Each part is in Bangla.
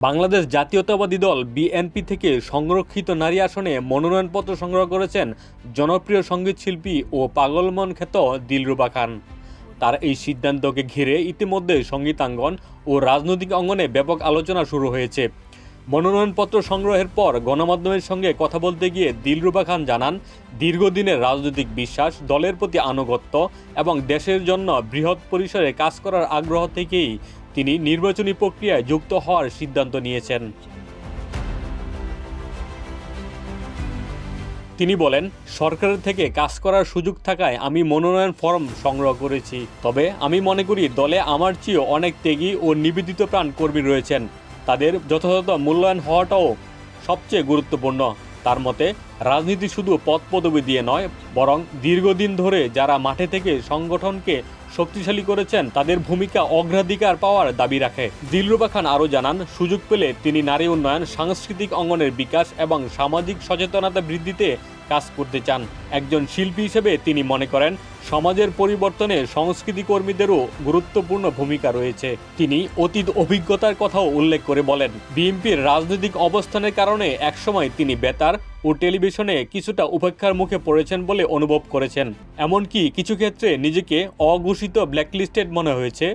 বাংলাদেশ জাতীয়তাবাদী দল বিএনপি থেকে সংরক্ষিত নারী আসনে মনোনয়নপত্র সংগ্রহ করেছেন জনপ্রিয় সঙ্গীতশিল্পী ও পাগলমন খ্যাত দিলরুবা খান। তার এই সিদ্ধান্তকে ঘিরে ইতিমধ্যে সঙ্গীতাঙ্গন ও রাজনৈতিক অঙ্গনে ব্যাপক আলোচনা শুরু হয়েছে। মনোনয়নপত্র সংগ্রহের পর গণমাধ্যমের সঙ্গে কথা বলতে গিয়ে দিলরুবা খান জানান, দীর্ঘদিনের রাজনৈতিক বিশ্বাস, দলের প্রতি আনুগত্য এবং দেশের জন্য বৃহৎ পরিসরে কাজ করার আগ্রহ থেকেই তিনি নির্বাচনী প্রক্রিয়ায় যুক্ত হওয়ার সিদ্ধান্ত নিয়েছেন। তিনি বলেন, সরকারের থেকে কাজ করার সুযোগ থাকায় আমি মনোনয়ন ফর্ম সংগ্রহ করেছি। তবে আমি মনে করি দলে আমার চেয়েও অনেক ত্যাগী ও নিবেদিত প্রাণ কর্মী রয়েছেন। তাদের যথাযথ মূল্যায়ন হওয়াটাও সবচেয়ে গুরুত্বপূর্ণ। তার মতে, রাজনীতি শুধু পদ পদবি দিয়ে নয়, বরং দীর্ঘদিন ধরে যারা মাঠে থেকে সংগঠনকে শক্তিশালী করেছেন তাদের ভূমিকা অগ্রাধিকার পাওয়ার দাবি রাখে। দিলরুবা খান আরও জানান, সুযোগ পেলে তিনি নারী উন্নয়ন, সাংস্কৃতিক অঙ্গনের বিকাশ এবং সামাজিক সচেতনতা বৃদ্ধিতে কাজ করতে চান। একজন শিল্পী হিসেবে তিনি মনে করেন সমাজের পরিবর্তনে সংস্কৃতি কর্মীদেরও গুরুত্বপূর্ণ ভূমিকা রয়েছে। তিনি অতীত অভিজ্ঞতার কথাও উল্লেখ করে বলেন, বিএনপির রাজনৈতিক অবস্থানের কারণে একসময় তিনি বেতার ও টেলিভিশনে কিছুটা উপেক্ষার মুখে পড়েছেন বলে অনুভব করেছেন। এমনকি কিছু ক্ষেত্রে নিজেকে অঘোষিত ব্ল্যাকলিস্টেড মনে হয়েছে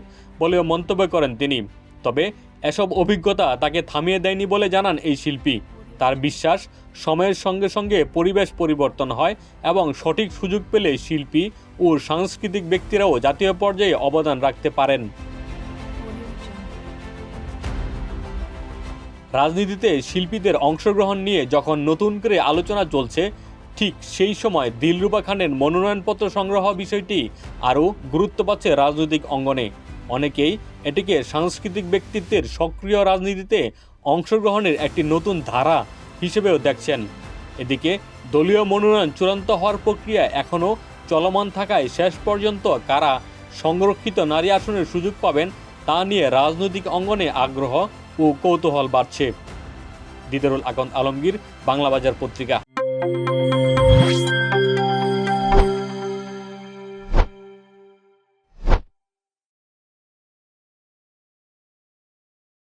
বলেও মন্তব্য করেন তিনি। তবে এসব অভিজ্ঞতা তাকে থামিয়ে দেয়নি বলে জানান এই শিল্পী। তার বিশ্বাস, সময়ের সঙ্গে সঙ্গে পরিবেশ পরিবর্তন হয় এবং সঠিক সুযোগ পেলে শিল্পী ও সাংস্কৃতিক ব্যক্তিরাও জাতীয় পর্যায়ে অবদান রাখতে পারেন। রাজনীতিতে শিল্পীদের অংশগ্রহণ নিয়ে যখন নতুন করে আলোচনা চলছে, ঠিক সেই সময় দিলরুবা খানের মনোনয়নপত্র সংগ্রহ বিষয়টি আরও গুরুত্ব পাচ্ছে রাজনৈতিক অঙ্গনে। অনেকেই এটিকে সাংস্কৃতিক ব্যক্তিত্বের সক্রিয় রাজনীতিতে অংশগ্রহণের একটি নতুন ধারা হিসেবেও দেখছেন। এদিকে দলীয় মনোনয়ন চূড়ান্ত হওয়ার প্রক্রিয়া এখনও চলমান থাকায় শেষ পর্যন্ত কারা সংরক্ষিত নারী আসনের সুযোগ পাবেন তা নিয়ে রাজনৈতিক অঙ্গনে আগ্রহ ও কৌতূহল বাড়ছে। দিদারুল আকন্দ আলমগীর, বাংলা বাজার পত্রিকা।